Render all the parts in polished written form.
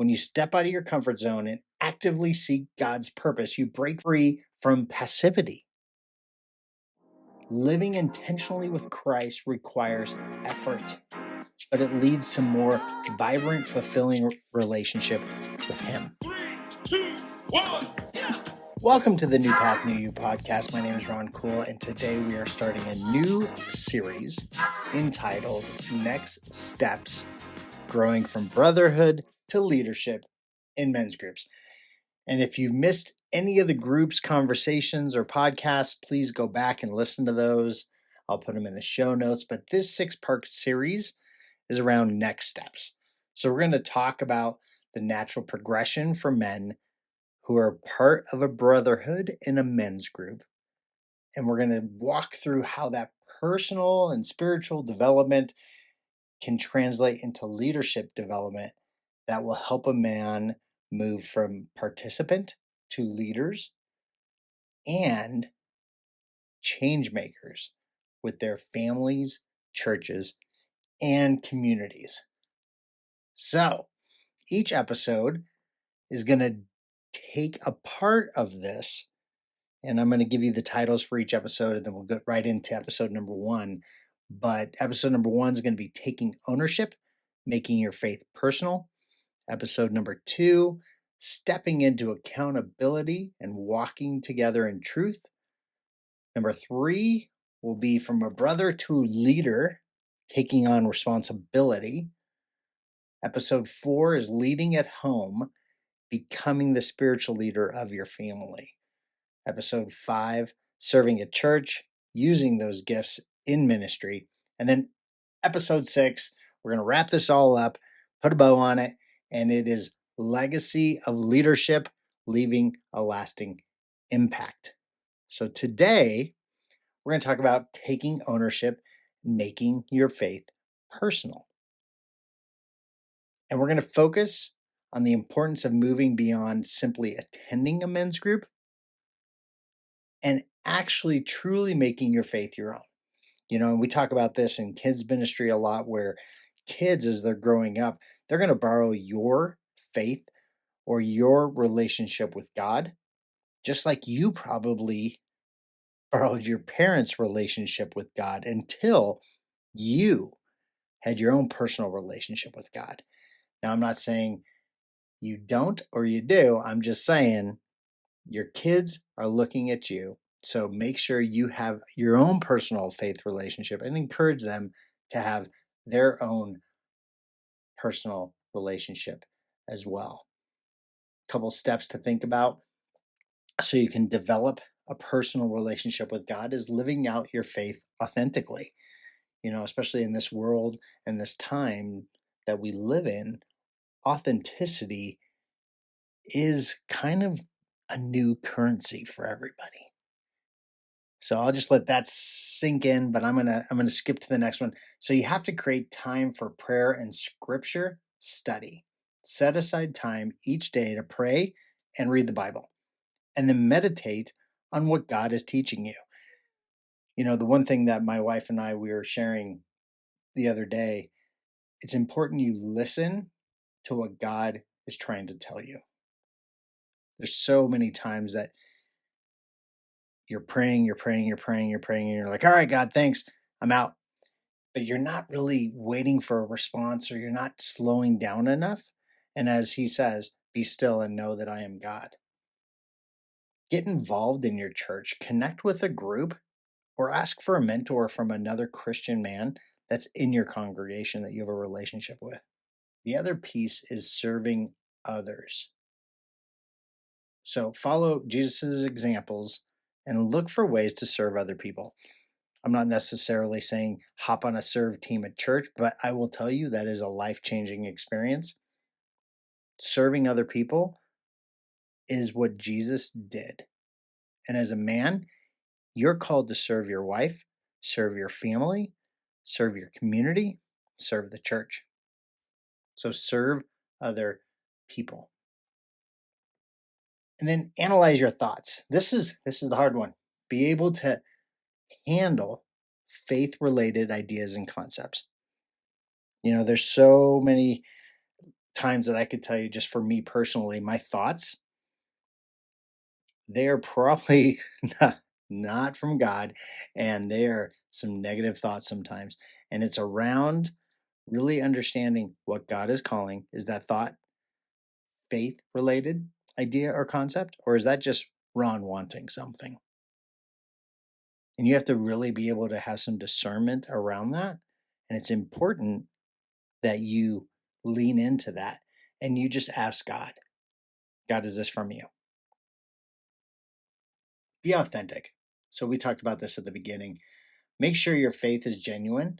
When you step out of your comfort zone and actively seek God's purpose, you break free from passivity. Living intentionally with Christ requires effort, but it leads to more vibrant, fulfilling relationship with Him. 3, 2, 1. Welcome to the New Path, New You podcast. My name is Ron Cool, and today we are starting a new series entitled Next Steps, Growing from Brotherhood to Leadership in Men's Groups. And if you've missed any of the groups, conversations, or podcasts, please go back and listen to those. I'll put them in the show notes. But this 6-part series is around next steps. So we're going to talk about the natural progression for men who are part of a brotherhood in a men's group. And we're going to walk through how that personal and spiritual development can translate into leadership development that will help a man move from participant to leaders and change makers with their families, churches, and communities. So each episode is going to take a part of this, and I'm going to give you the titles for each episode, and then we'll get right into episode number 1. But episode number 1 is going to be taking ownership, making your faith personal. Episode number 2, stepping into accountability and walking together in truth. Number 3 will be from a brother to leader, taking on responsibility. Episode 4 is leading at home, becoming the spiritual leader of your family. Episode 5, serving at church, using those gifts in ministry. And then episode 6, we're going to wrap this all up, put a bow on it, and it is legacy of leadership, leaving a lasting impact. So today, we're going to talk about taking ownership, making your faith personal. And we're going to focus on the importance of moving beyond simply attending a men's group and actually truly making your faith your own. And we talk about this in kids ministry a lot, where kids, as they're growing up, they're going to borrow your faith or your relationship with God, just like you probably borrowed your parents' relationship with God until you had your own personal relationship with God. Now, I'm not saying you don't or you do. I'm just saying your kids are looking at you. So make sure you have your own personal faith relationship and encourage them to have their own personal relationship as well. A couple steps to think about so you can develop a personal relationship with God is living out your faith authentically. Especially in this world and this time that we live in, authenticity is kind of a new currency for everybody. So I'll just let that sink in, but I'm gonna skip to the next one. So you have to create time for prayer and scripture study. Set aside time each day to pray and read the Bible, and then meditate on what God is teaching you. The one thing that my wife and we were sharing the other day, it's important you listen to what God is trying to tell you. There's so many times that you're praying, and you're like, all right, God, thanks, I'm out. But you're not really waiting for a response, or you're not slowing down enough. And as he says, be still and know that I am God. Get involved in your church, connect with a group, or ask for a mentor from another Christian man that's in your congregation that you have a relationship with. The other piece is serving others. So follow Jesus' examples and look for ways to serve other people. I'm not necessarily saying hop on a serve team at church, but I will tell you that is a life-changing experience. Serving other people is what Jesus did. And as a man, you're called to serve your wife, serve your family, serve your community, serve the church. So serve other people. And then analyze your thoughts. This is the hard one. Be able to handle faith-related ideas and concepts. There's so many times that I could tell you, just for me personally, my thoughts, they're probably not from God, and they're some negative thoughts sometimes. And it's around really understanding what God is calling. Is that thought faith related idea or concept, or is that just Ron wanting something? And you have to really be able to have some discernment around that. And it's important that you lean into that and you just ask God, God, is this from you? Be authentic. So we talked about this at the beginning. Make sure your faith is genuine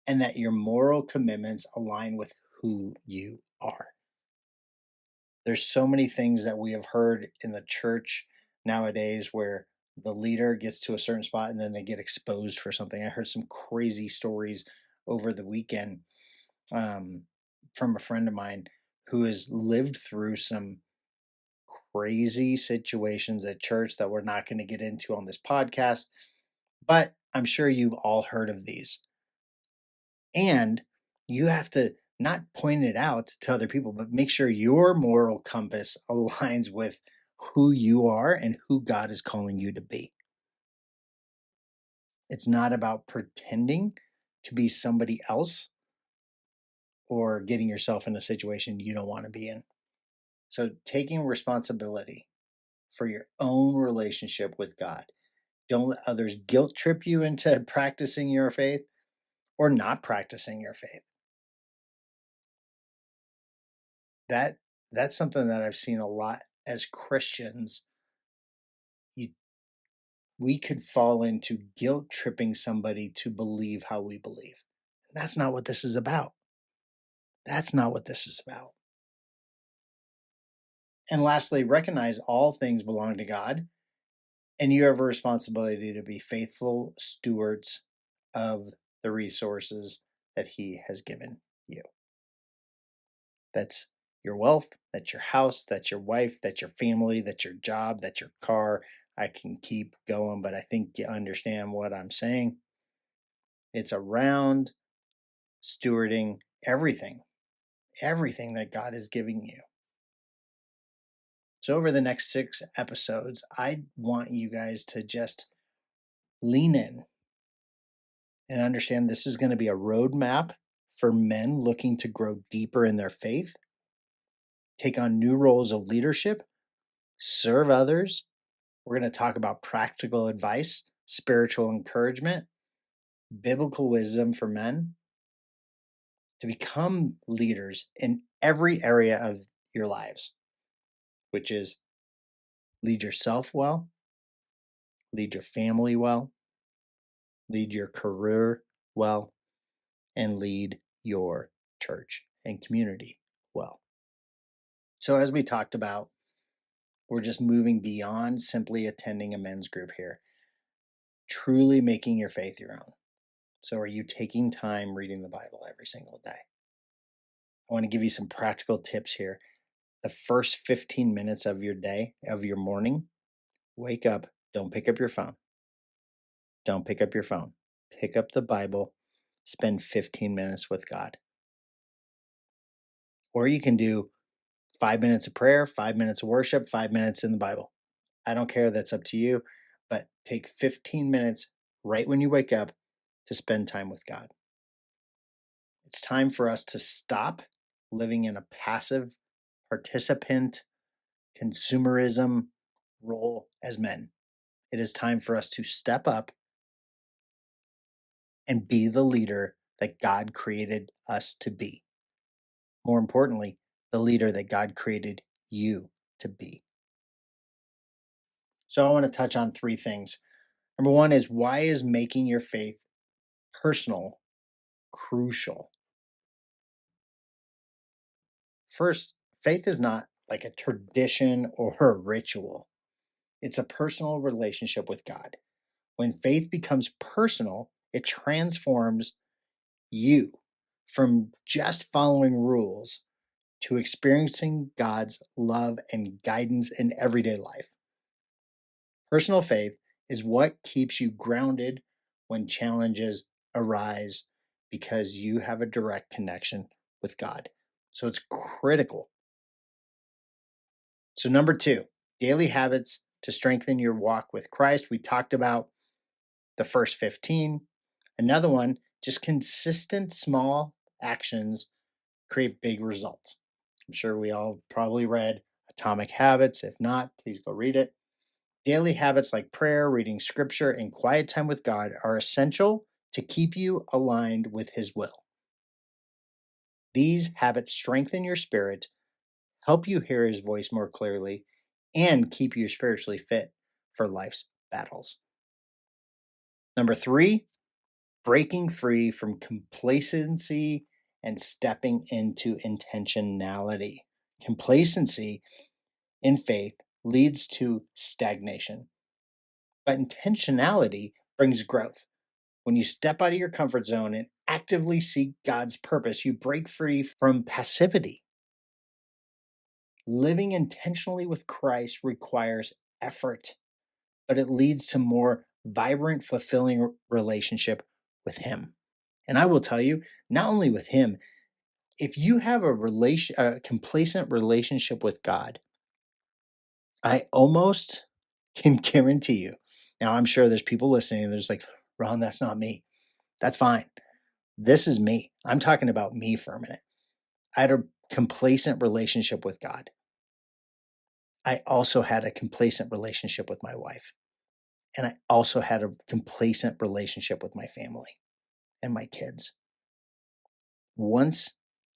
and that your moral commitments align with who you are. There's so many things that we have heard in the church nowadays where the leader gets to a certain spot and then they get exposed for something. I heard some crazy stories over the weekend um, from a friend of mine who has lived through some crazy situations at church that we're not going to get into on this podcast, but I'm sure you've all heard of these. And you have to not point it out to other people, but make sure your moral compass aligns with who you are and who God is calling you to be. It's not about pretending to be somebody else or getting yourself in a situation you don't want to be in. So, taking responsibility for your own relationship with God. Don't let others guilt trip you into practicing your faith or not practicing your faith. That that's something that I've seen a lot as Christians. You, we could fall into guilt tripping somebody to believe how we believe. That's not what this is about. That's not what this is about. And lastly, recognize all things belong to God, and you have a responsibility to be faithful stewards of the resources that He has given you. That's your wealth, that's your house, that's your wife, that's your family, that's your job, that's your car. I can keep going, but I think you understand what I'm saying. It's around stewarding everything that God is giving you. So, over the next 6 episodes, I want you guys to just lean in and understand this is going to be a roadmap for men looking to grow deeper in their faith, take on new roles of leadership, serve others. We're going to talk about practical advice, spiritual encouragement, biblical wisdom for men to become leaders in every area of your lives, which is lead yourself well, lead your family well, lead your career well, and lead your church and community well. So, as we talked about, we're just moving beyond simply attending a men's group here, truly making your faith your own. So, are you taking time reading the Bible every single day? I want to give you some practical tips here. The first 15 minutes of your day, of your morning, wake up, don't pick up your phone. Don't pick up your phone. Pick up the Bible, spend 15 minutes with God. Or you can do 5 minutes of prayer, 5 minutes of worship, 5 minutes in the Bible. I don't care. That's up to you. But take 15 minutes right when you wake up to spend time with God. It's time for us to stop living in a passive participant consumerism role as men. It is time for us to step up and be the leader that God created us to be. More importantly, the leader that God created you to be. So I want to touch on 3 things. Number one is, why is making your faith personal crucial? First, faith is not like a tradition or a ritual. It's a personal relationship with God. When faith becomes personal, it transforms you from just following rules to experiencing God's love and guidance in everyday life. Personal faith is what keeps you grounded when challenges arise because you have a direct connection with God. So it's critical. So number 2, daily habits to strengthen your walk with Christ. We talked about the first 15. Another one, just consistent small actions create big results. I'm sure we all probably read Atomic Habits. If not, please go read it. Daily habits like prayer, reading scripture, and quiet time with God are essential to keep you aligned with His will. These habits strengthen your spirit, help you hear His voice more clearly, and keep you spiritually fit for life's battles. Number 3, breaking free from complacency and stepping into intentionality. Complacency in faith leads to stagnation, but intentionality brings growth. When you step out of your comfort zone and actively seek God's purpose, you break free from passivity. Living intentionally with Christ requires effort, but it leads to more vibrant, fulfilling relationship with Him. And I will tell you, not only with Him, if you have a complacent relationship with God, I almost can guarantee you. Now, I'm sure there's people listening and there's like, Ron, that's not me. That's fine. This is me. I'm talking about me for a minute. I had a complacent relationship with God. I also had a complacent relationship with my wife. And I also had a complacent relationship with my family and my kids. Once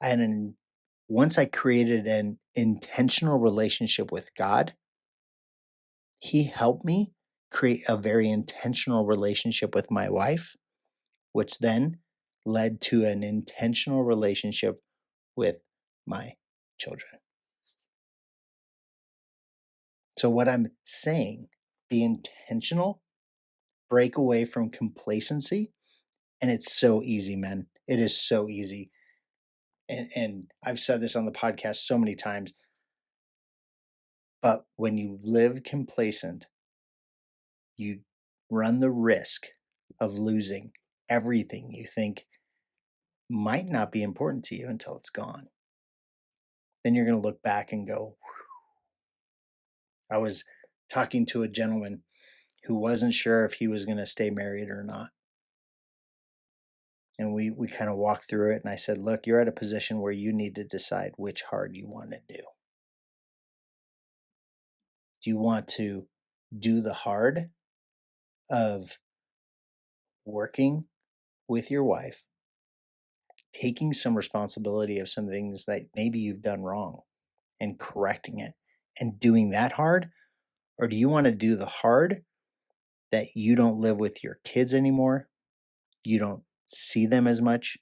I created an intentional relationship with God, He helped me create a very intentional relationship with my wife, which then led to an intentional relationship with my children. So, what I'm saying, be intentional, break away from complacency. And it's so easy, man. It is so easy. And I've said this on the podcast so many times, but when you live complacent, you run the risk of losing everything you think might not be important to you until it's gone. Then you're going to look back and go, I was talking to a gentleman who wasn't sure if he was going to stay married or not. And we kind of walked through it. And I said, look, you're at a position where you need to decide which hard you want to do. Do you want to do the hard of working with your wife, taking some responsibility of some things that maybe you've done wrong and correcting it and doing that hard? Or do you want to do the hard that you don't live with your kids anymore? You don't see them as much.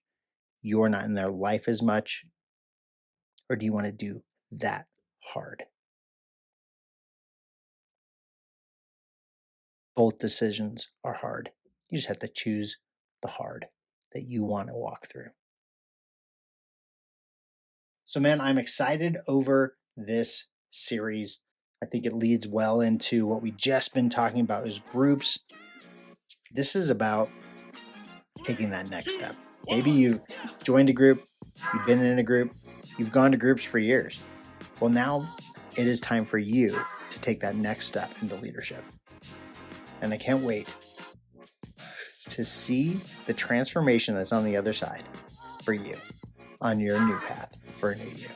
You're not in their life as much. Or do you want to do that hard? Both decisions are hard. You just have to choose the hard that you want to walk through. So, man, I'm excited over this series. I think it leads well into what we just been talking about is groups. This is about taking that next step. Maybe you've joined a group, you've been in a group, you've gone to groups for years. Well, now it is time for you to take that next step into leadership. And I can't wait to see the transformation that's on the other side for you on your new path for a new year.